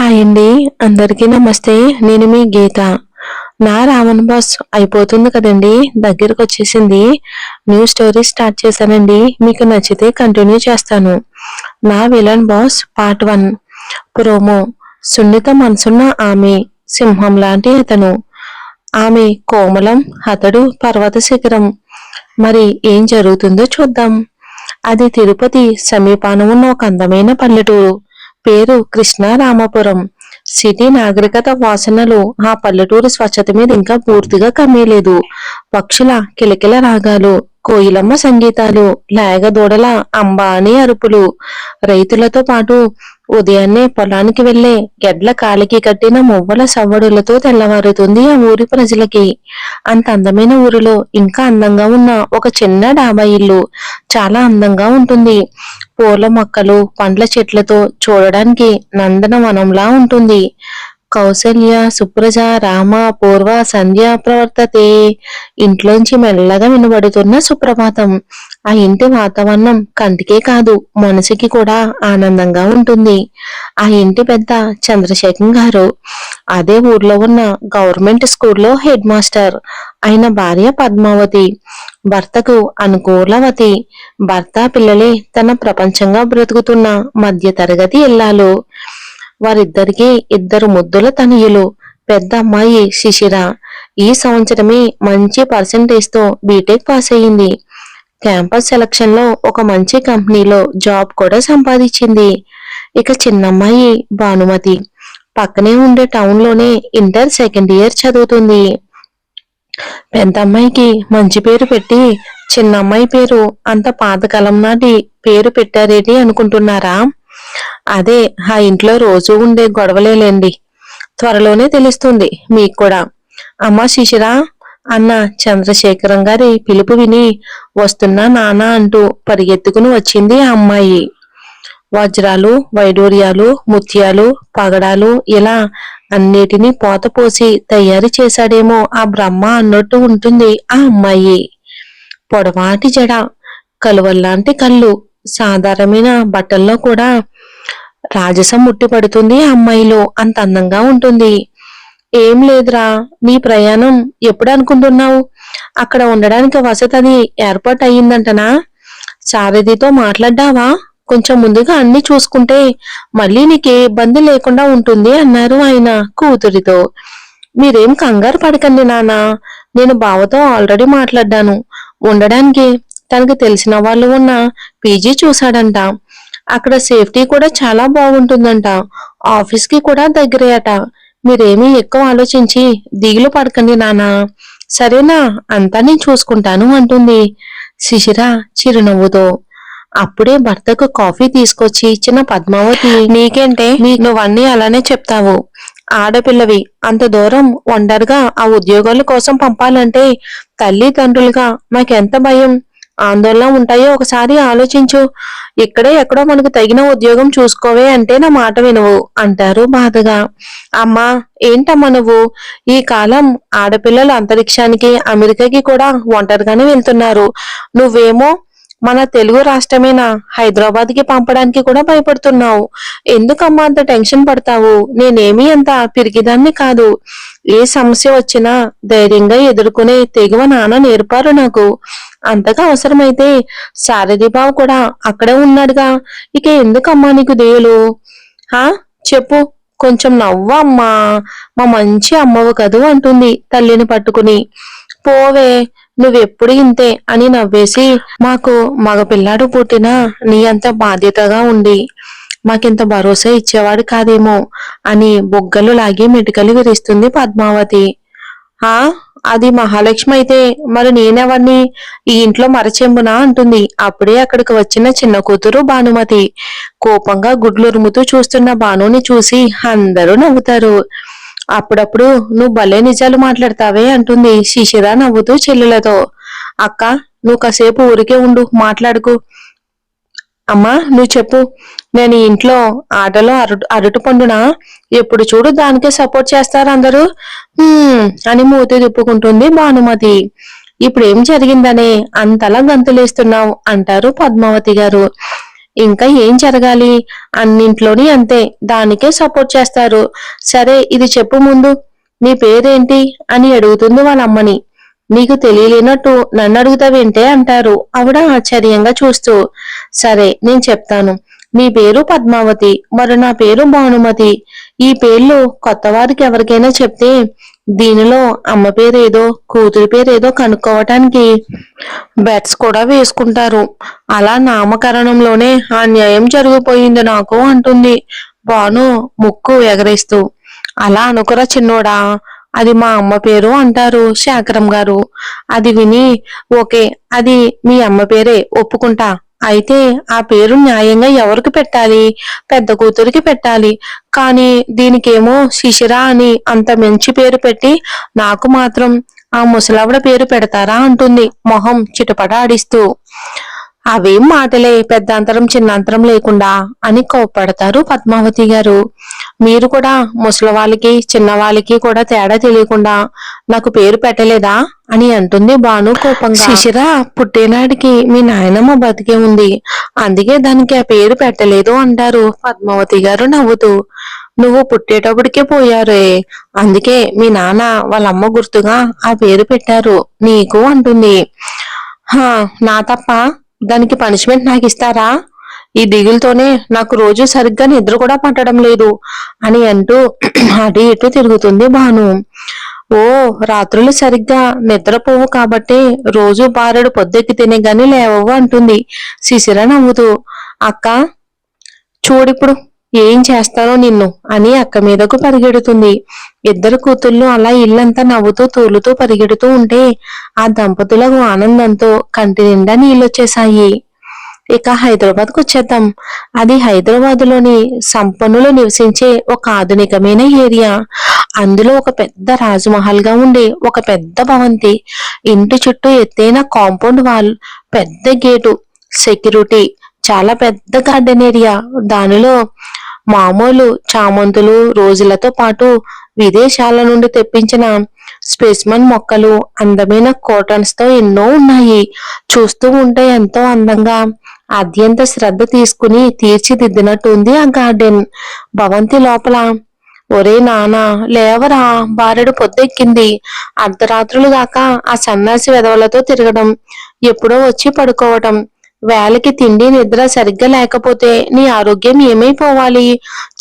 Hi అండి. అందరికీ నమస్తే. నేను మీ గీత. నా రావణ్ బాస్ అయిపోతుంది కదండీ! దగ్గరకొచ్చేసింది. న్యూ స్టోరీ స్టార్ట్ చేశానండి. మీకు నచ్చితే కంటిన్యూ చేస్తాను. నా విలన్ బాస్ పార్ట్ 1 ప్రోమో. సున్నిత మనసున్న ఆమె, సింహం లాంటి అతను. ఆమె కోమలం, అతడు పర్వత శిఖరం. మరి ఏం జరుగుతుందో చూద్దాం. అది తిరుపతి సమీపాన ఉన్న ఒక అందమైన పల్లెటూరు. పేరు కృష్ణారామపురం. సిటీ నాగరికత వాసనలు ఆ పల్లెటూరు స్వచ్ఛత మీద ఇంకా పూర్తిగా కమ్మేలేదు. పక్షుల కిలకిల రాగాలు, కోయిలమ్మ సంగీతాలు, లేగ దూడల అంబానీ అరుపులు, రైతులతో పాటు ఉదయాన్నే పొలానికి వెళ్లే గెడ్ల కాలికి కట్టిన మువ్వల సవ్వడులతో తెల్లవారుతుంది ఆ ఊరి ప్రజలకి. అంత అందమైన ఊరిలో ఇంకా అందంగా ఉన్న ఒక చిన్న డాబా ఇల్లు చాలా అందంగా ఉంటుంది. పూల మొక్కలు, పండ్ల చెట్లతో చూడడానికి నందనవనంలా ఉంటుంది. కౌసల్య సుప్రజ రామ పూర్వ సంధ్య ప్రవర్తతే. ఇంట్లోంచి మెల్లగా వినబడుతున్న సుప్రభాతం. ఆ ఇంటి వాతావరణం కంటికే కాదు మనసుకి కూడా ఆనందంగా ఉంటుంది. ఆ ఇంటి పెద్ద చంద్రశేఖర్ గారు. అదే ఊర్లో ఉన్న గవర్నమెంట్ స్కూల్లో హెడ్ మాస్టర్. ఆయన భార్య పద్మావతి. భర్తకు అనుకూలవతి. భర్త పిల్లలే తన ప్రపంచంగా బ్రతుకుతున్న మధ్య తరగతి ఇల్లాలు. వారిద్దరికీ ఇద్దరు ముద్దుల తనయులు. పెద్ద అమ్మాయి శిశిర ఈ సంవత్సరమే మంచి పర్సంటేజ్ తో బీటెక్ పాస్ అయింది. క్యాంపస్ సెలక్షన్ లో ఒక మంచి కంపెనీలో జాబ్ కూడా సంపాదించింది. ఇక చిన్నమ్మాయి భానుమతి పక్కనే ఉండే టౌన్ లోనే ఇంటర్ సెకండ్ ఇయర్ చదువుతుంది. పెద్ద అమ్మాయికి మంచి పేరు పెట్టి చిన్నమ్మాయి పేరు అంత పాతకాలం నాటి పేరు పెట్టారేటి అనుకుంటున్నారా? అదే ఆ ఇంట్లో రోజు ఉండే గొడవలేలేండి. త్వరలోనే తెలుస్తుంది మీకు కూడా. అమ్మా శిశిరా అన్న చంద్రశేఖరం గారి పిలుపు విని వస్తున్నా నాన్న అంటూ పరిగెత్తుకుని వచ్చింది ఆ అమ్మాయి. వజ్రాలు, వైడూర్యాలు, ముత్యాలు, పగడాలు ఇలా అన్నిటినీ పోత పోసి తయారు చేశాడేమో ఆ బ్రహ్మ అన్నట్టు ఉంటుంది ఆ అమ్మాయి. పొడవాటి జడ, కలువల్లాంటి కళ్ళు, సాధారణమైన బట్టల్లో కూడా రాజసం ముట్టిపడుతుంది ఆ అమ్మాయిలో. అంత అందంగా ఉంటుంది. ఏం లేదురా, నీ ప్రయాణం ఎప్పుడు అనుకుంటున్నావు? అక్కడ ఉండడానికి వసతి అది ఏర్పాటు అయ్యిందంటనా? సారథితో మాట్లాడ్డావా? కొంచెం ముందుగా అన్ని చూసుకుంటే మళ్ళీ నీకే ఇబ్బంది లేకుండా ఉంటుంది అన్నారు ఆయన కూతురితో. మీరేం కంగారు పడకండి నాన్న, నేను బావతో ఆల్రెడీ మాట్లాడ్డాను. ఉండడానికి తనకు తెలిసిన వాళ్ళు ఉన్న పీజీ చూశాడంట. అక్కడ సేఫ్టీ కూడా చాలా బాగుంటుందంట. ఆఫీస్ కి కూడా దగ్గరే అట. మీరేమీ ఎక్కువ ఆలోచించి దిగులు పడకండి నాన్న, సరేనా? అంతా నేను చూసుకుంటాను అంటుంది శిశిర చిరునవ్వుతో. అప్పుడే భర్తకు కాఫీ తీసుకొచ్చి ఇచ్చిన పద్మావతి, నీకేంటే నువ్వన్నీ అలానే చెప్తావు. ఆడపిల్లవి అంత దూరం ఒంటరిగా ఆ ఉద్యోగాల కోసం పంపాలంటే తల్లిదండ్రులుగా నాకెంత భయం, ఆందోళన ఉంటాయో ఒకసారి ఆలోచించు. ఇక్కడే ఎక్కడో మనకు తగిన ఉద్యోగం చూసుకోవే అంటే నా మాట వినవు అంటారు బాధగా. అమ్మా ఏంటమ్మా నువ్వు? ఈ కాలం ఆడపిల్లలు అంతరిక్షానికి అమెరికాకి కూడా ఒంటరిగానే వెళ్తున్నారు. నువ్వేమో మన తెలుగు రాష్ట్రమైన హైదరాబాద్ కి పంపడానికి కూడా భయపడుతున్నావు. ఎందుకమ్మా అంత టెన్షన్ పడతావు? నేనేమీ అంత పిరికిదాన్ని కాదు. ఏ సమస్య వచ్చినా ధైర్యంగా ఎదుర్కొనే తెగువ నాన్న నేర్పారు నాకు. అంతగా అవసరమైతే సారథి బావ కూడా అక్కడే ఉన్నాడుగా. ఇక ఎందుకమ్మా నీకు దిగులు? హా చెప్పు, కొంచెం నవ్వు అమ్మా, మా మంచి అమ్మవు కదూ అంటుంది తల్లిని పట్టుకుని. పోవే, నువ్వెప్పుడు ఇంతే అని నవ్వేసి, మాకు మగపిల్లాడు పుట్టినా నీ అంత బాధ్యతగా ఉండి మాకింత భరోసా ఇచ్చేవాడు కాదేమో అని బొగ్గలు లాగి మెటికలు విరిస్తుంది పద్మావతి. ఆ అది మహాలక్ష్మి అయితే మరి నేనెవరిని? ఈ ఇంట్లో మరచెంబునా అంటుంది అప్పుడే అక్కడికి వచ్చిన చిన్న కూతురు భానుమతి. కోపంగా గుడ్లురుముతూ చూస్తున్న భానుని చూసి అందరూ నవ్వుతారు. అప్పుడప్పుడు నువ్వు భలే నిజాలు మాట్లాడతావే అంటుంది శిశిర నవ్వుతూ చెల్లెలతో. అక్క, నువ్వు కాసేపు ఊరికే ఉండు, మాట్లాడుకు. అమ్మా నువ్వు చెప్పు, నేను ఈ ఇంట్లో ఆటలో అరటి పండునా? ఎప్పుడు చూడు దానికే సపోర్ట్ చేస్తారు అందరూ అని మూతి తిప్పుకుంటుంది భానుమతి. ఇప్పుడేం జరిగిందనే అంతలా గంతులేస్తున్నావు అంటారు పద్మావతి గారు. ఇంకా ఏం జరగాలి? అన్నింట్లోని అంతే, దానికే సపోర్ట్ చేస్తారు. సరే ఇది చెప్పు ముందు, నీ పేరేంటి అని అడుగుతుంది వాళ్ళ అమ్మని. నీకు తెలియలేనట్టు నన్ను అడుగుతావేంటే అంటారు ఆవిడ ఆశ్చర్యంగా చూస్తూ. సరే నేను చెప్తాను. నీ పేరు పద్మావతి, మరి నా పేరు భానుమతి. ఈ పేర్లు కొత్త వారికి ఎవరికైనా చెప్తే దీనిలో అమ్మ పేరేదో కూతురి పేరేదో కనుక్కోవటానికి బెట్స్ కూడా వేసుకుంటారు. అలా నామకరణంలోనే ఆ న్యాయం జరిగిపోయింది నాకు అంటుంది భాను ముక్కు ఎగరేస్తూ. అలా అనుకురా చిన్నోడా, అది మా అమ్మ పేరు అంటారు శేఖరం గారు. అది విని ఓకే, అది మీ అమ్మ పేరే ఒప్పుకుంటా. అయితే ఆ పేరు న్యాయంగా ఎవరికి పెట్టాలి? పెద్ద కూతురికి పెట్టాలి. కానీ దీనికేమో శిశిర అని అంత మంచి పేరు పెట్టి నాకు మాత్రం ఆ ముసలావిడ పేరు పెడతారా అంటుంది మొహం చిటపట ఆడిస్తూ. అవేం మాటలే, పెద్దంతరం చిన్నంతరం లేకుండా అని కోప్పడతారు పద్మావతి గారు. మీరు కూడా ముసలివాళ్ళకి చిన్నవాళ్ళకి కూడా తేడా తెలియకుండా నాకు పేరు పెట్టలేదా అని అంటుంది భాను కోపంగా. శిశిర పుట్టేనాడికి మీ నాయనమ్మ బతికే ఉంది, అందుకే దానికి ఆ పేరు పెట్టలేదు అంటారు పద్మావతి గారు నవ్వుతూ. నువ్వు పుట్టేటప్పటికే పోయారే, అందుకే మీ నాన్న వాళ్ళమ్మ గుర్తుగా ఆ పేరు పెట్టారు నీకు అంటుంది. హా, నా తప్ప? దానికి పనిష్మెంట్ నాకు ఇస్తారా? ఈ దిగులతోనే నాకు రోజు సరిగ్గా నిద్ర కూడా పట్టడం లేదు అని అంటూ అటు ఇటు తిరుగుతుంది భాను. ఓ, రాత్రులు సరిగ్గా నిద్రపోవు కాబట్టి రోజు బారెడు పొద్దెక్కి తినే గాని లేవవు అంటుంది శిశిర నవ్వుతూ. అక్క చూడిప్పుడు ఏం చేస్తానో నిన్ను అని అక్క మీదకు పరిగెడుతుంది. ఇద్దరు కూతుళ్ళు అలా ఇల్లంతా నవ్వుతూ తూలుతూ పరిగెడుతూ ఉంటే ఆ దంపతులకు ఆనందంతో కంటి నిండా నీళ్ళొచ్చేశాయి. ఇక హైదరాబాద్కు వచ్చేద్దాం. అది హైదరాబాద్ లోని సంపన్నులు నివసించే ఒక ఆధునికమైన ఏరియా. అందులో ఒక పెద్ద రాజమహల్ గా ఉండే ఒక పెద్ద భవంతి, ఇంటి చుట్టూ ఎత్తైన కాంపౌండ్ వాల్, పెద్ద గేటు, సెక్యూరిటీ, చాలా పెద్ద గార్డెన్ ఏరియా. దానిలో మామూలు చామంతులు, రోజులతో పాటు విదేశాల నుండి తెప్పించిన స్పెసిమన్ మొక్కలు, అందమైన కోటన్స్ తో ఎన్నో ఉన్నాయి. చూస్తూ ఉంటే ఎంతో అందంగా అత్యంత శ్రద్ధ తీసుకుని తీర్చిదిద్దినట్టు ఉంది ఆ గార్డెన్. భవంతి లోపల ఒరే నానా లేవరా, బారెడు పొద్దెక్కింది. అర్ధరాత్రులు దాకా ఆ సన్నాసి వెధవలతో తిరగడం, ఎప్పుడో వచ్చి పడుకోవటం, వేళకి తిండి నిద్ర సరిగ్గా లేకపోతే నీ ఆరోగ్యం ఏమైపోవాలి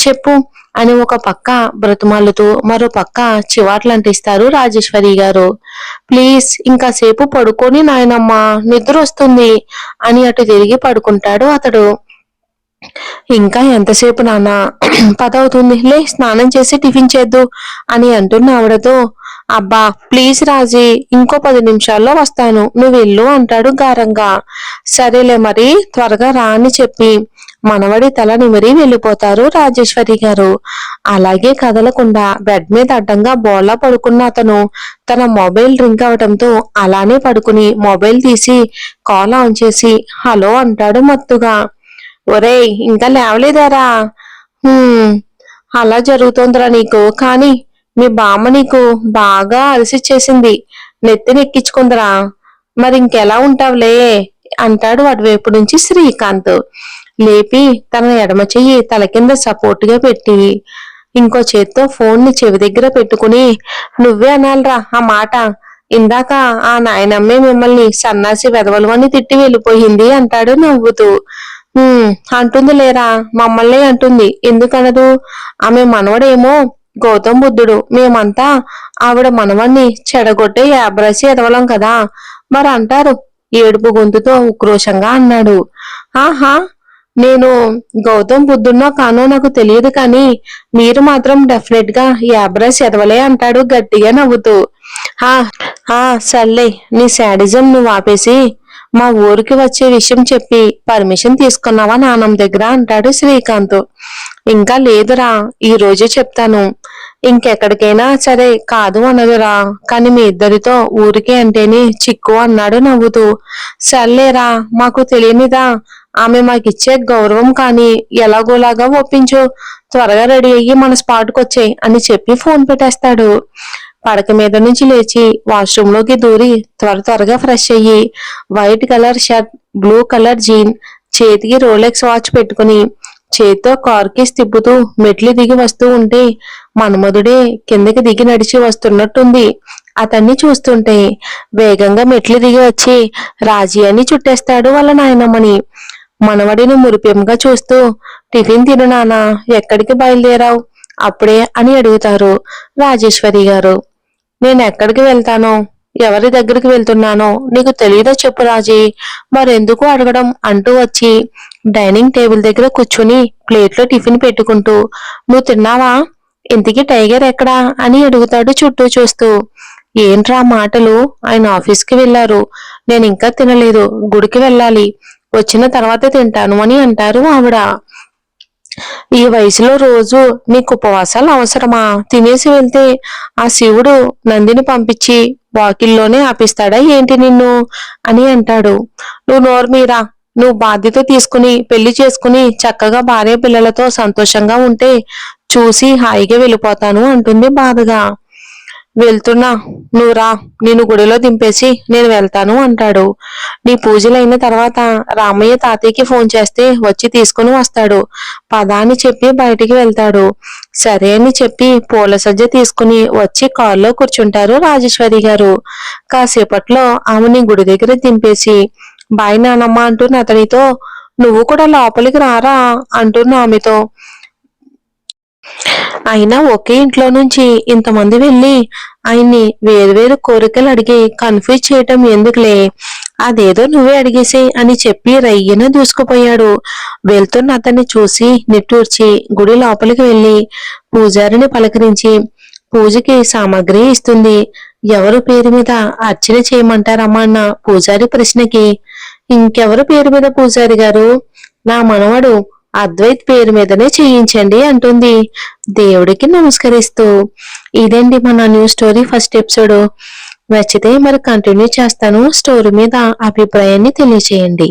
చెప్పు అని ఒక పక్క బ్రతుమాలుతూ మరో పక్క చివాట్లంటిస్తారు రాజేశ్వరి గారు. ప్లీజ్ ఇంకాసేపు పడుకొని నాయనమ్మా, నిద్ర వస్తుంది అని అటు తిరిగి పడుకుంటాడు అతడు. ఇంకా ఎంతసేపు నాన్న, పదవుతుంది, లే స్నానం చేసి టిఫిన్ చేద్దు అని అంటున్న ఆవిడతో. అబ్బా ప్లీజ్ రాజీ, ఇంకో 10 నిమిషాల్లో వస్తాను, నువ్వు వెళ్ళు అంటాడు గారంగా. సరేలే మరి, త్వరగా రా అని చెప్పి మనవడి తల నిమిరి వెళ్ళిపోతారు రాజేశ్వరి గారు. అలాగే కదలకుండా బెడ్ మీద అడ్డంగా బోర్లా పడుకున్న అతను తన మొబైల్ రింగ్ అవటంతో అలానే పడుకుని మొబైల్ తీసి కాల్ ఆన్ చేసి హలో అంటాడు మత్తుగా. ఒరేయ్ ఇంకా లేవలేదారా? అలా జరుగుతోందిరా నీకు, కానీ మీ బామ్మ నీకు బాగా అలసిచ్చేసింది, నెత్తినెక్కించుకుందిరా, మరి ఇంకెలా ఉంటావులే అంటాడు అటువైపు నుంచి శ్రీకాంత్. లేపి తన ఎడమ చెయ్యి తల కింద సపోర్ట్ గా పెట్టి ఇంకో చేత్తో ఫోన్ ని చెవి దగ్గర పెట్టుకుని, నువ్వే అనాలిరా ఆ మాట, ఇందాక ఆ నాయనమ్మే మిమ్మల్ని సన్నాసి వెధవలు అని తిట్టి వెళ్ళిపోయింది అంటాడు నవ్వుతూ. అంటుంది లేరా, మమ్మల్ని అంటుంది, ఎందుకనదు? ఆమె మనవడేమో గౌతమ్ బుద్ధుడు, మేమంతా ఆవిడ మనవణ్ణి చెడగొట్టే యాబ్రసి ఎదవలం కదా, మరి అంటారు ఏడుపు గొంతుతో ఉక్రోషంగా అన్నాడు. ఆహా, నేను గౌతమ్ బుద్ధున్నో కానో నాకు తెలియదు, కానీ మీరు మాత్రం డెఫినెట్ గా యాబ్రస్ ఎదవలే అంటాడు గట్టిగా నవ్వుతూ. సర్లే, నీ శాడిజం నువ్వు ఆపేసి మా ఊరికి వచ్చే విషయం చెప్పి పర్మిషన్ తీసుకున్నావా నాన్నమ్మ దగ్గర అంటాడు శ్రీకాంత్. ఇంకా లేదురా, ఈ రోజే చెప్తాను. ఇంకెక్కడికైనా సరే కాదు అనదురా, కానీ మీ ఇద్దరితో ఊరికే అంటేనే చిక్కు అన్నాడు నవ్వుతూ. సర్లేరా, మాకు తెలియనిదా, ఆమె మాకిచ్చే గౌరవం కానీ ఎలాగోలాగా ఒప్పించు, త్వరగా రెడీ అయ్యి మన స్పాట్కి వచ్చాయి అని చెప్పి ఫోన్ పెట్టేస్తాడు. పడక మీద నుంచి లేచి వాష్రూమ్ లోకి దూరి త్వరగా ఫ్రెష్ అయ్యి white colour shirt, blue colour jean, చేతికి రోలెక్స్ వాచ్ పెట్టుకుని చేత్తో కార్ కీస్ తిప్పుతూ మెట్లు దిగి వస్తూ ఉంటే మన్మధుడే కిందకి దిగి నడిచి వస్తున్నట్టుంది. అతన్ని చూస్తుంటే వేగంగా మెట్లు దిగి వచ్చి రాజీ అని చుట్టేస్తాడు వాళ్ళ నాయనమ్మని. మనవడిని మురిపెంగా చూస్తూ టిఫిన్ తిను నానా, ఎక్కడికి బయలుదేరావు అప్పుడే అని అడుగుతారు రాజేశ్వరి గారు. నేను ఎక్కడికి వెళ్తానో, ఎవరి దగ్గరికి వెళ్తున్నానో నీకు తెలియదో చెప్పు రాజీ, మరెందుకు అడగడం అంటూ వచ్చి డైనింగ్ టేబుల్ దగ్గర కూర్చుని ప్లేట్లో టిఫిన్ పెట్టుకుంటూ నువ్వు తిన్నావా, ఇంతకీ టైగర్ ఎక్కడా అని అడుగుతాడు చుట్టూ చూస్తూ. ఏంట్రా మాటలు, ఆయన ఆఫీస్కి వెళ్లారు, నేను ఇంకా తినలేదు, గుడికి వెళ్ళాలి, వచ్చిన తర్వాత తింటాను అని అంటారు ఆవిడ. ఈ వయసులో రోజు నీకు ఉపవాసాలు అవసరమా, తినేసి వెళ్తే ఆ శివుడు నందిని పంపించి వాకిల్లోనే ఆపిస్తాడా ఏంటి నిన్ను అని అంటాడు. నువ్వు నోరు మీరా, నువ్వు బాధ్యత తీసుకుని పెళ్లి చేసుకుని చక్కగా భార్య పిల్లలతో సంతోషంగా ఉంటే చూసి హాయిగా వెళ్ళిపోతాను అంటుంది బాధగా. వెళ్తున్నా, నువ్వు రా, నేను గుడిలో దింపేసి నేను వెళ్తాను అంటాడు. నీ పూజలైన తర్వాత రామయ్య తాతయ్యకి ఫోన్ చేస్తే వచ్చి తీసుకుని వస్తాడు, పద అని చెప్పి బయటికి వెళ్తాడు. సరే అని చెప్పి పూల సజ్జ తీసుకుని వచ్చి కారులో కూర్చుంటారు రాజేశ్వరి గారు. కాసేపట్లో ఆమెని గుడి దగ్గర దింపేసి బాయ్ నానమ్మ అంటున్న అతనితో నువ్వు కూడా లోపలికి రారా అంటున్న ఆమెతో, అయినా ఒకే ఇంట్లో నుంచి ఇంతమంది వెళ్ళి ఆయన్ని వేరువేరు కోరికలు అడిగి కన్ఫ్యూజ్ చేయటం ఎందుకులే, అదేదో నువ్వే అడిగేసే అని చెప్పి రయ్యన దూసుకుపోయాడు. వెళ్తున్న అతన్ని చూసి నిట్టూర్చి గుడి లోపలికి వెళ్లి పూజారిని పలకరించి పూజకి సామాగ్రి ఇస్తుంది. ఎవరు పేరు మీద అర్చన చేయమంటారమ్మా అన్న పూజారి ప్రశ్నకి, ఇంకెవరు పేరు మీద పూజారి గారు, నా మనవడు అద్వైత్ పేరు మీదనే చేయించండి అంటుంది దేవుడికి నమస్కరిస్తూ. ఇదండి మన న్యూ స్టోరీ ఫస్ట్ ఎపిసోడ్. నచ్చితే మరి కంటిన్యూ చేస్తాను. స్టోరీ మీద అభిప్రాయాన్ని తెలియచేయండి.